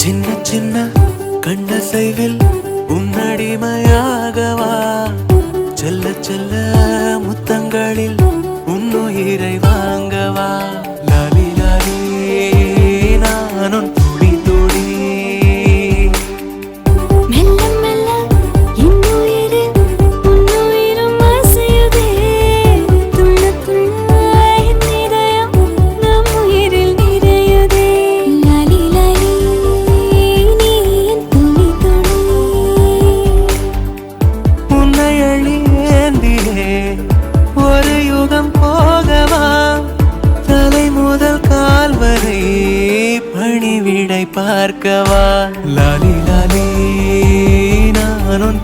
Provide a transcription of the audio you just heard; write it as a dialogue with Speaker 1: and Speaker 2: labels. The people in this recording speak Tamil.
Speaker 1: சின்ன சின்ன கண்ணசைவில் உன்னடிமையாகவா செல்ல செல்ல முத்தங்களில் உன்னுயிரை வாங்கவா லாலி லாலி நானும் துடி துடி
Speaker 2: மெல்ல மெல்ல இன்னுயிரு உன்னுயிரும் அசையுதே துள்ள துள்ள என் இதயம் நம் உயிரில் நிறையுதே லாலி லாலி நீ என் துளி துளி
Speaker 1: உன்னை அழியேந்தியே ஒரு யுகம் போகவா தலை முதல் கால் வரை பணிவிடை பார்க்கவா லாலி லாலி நானும்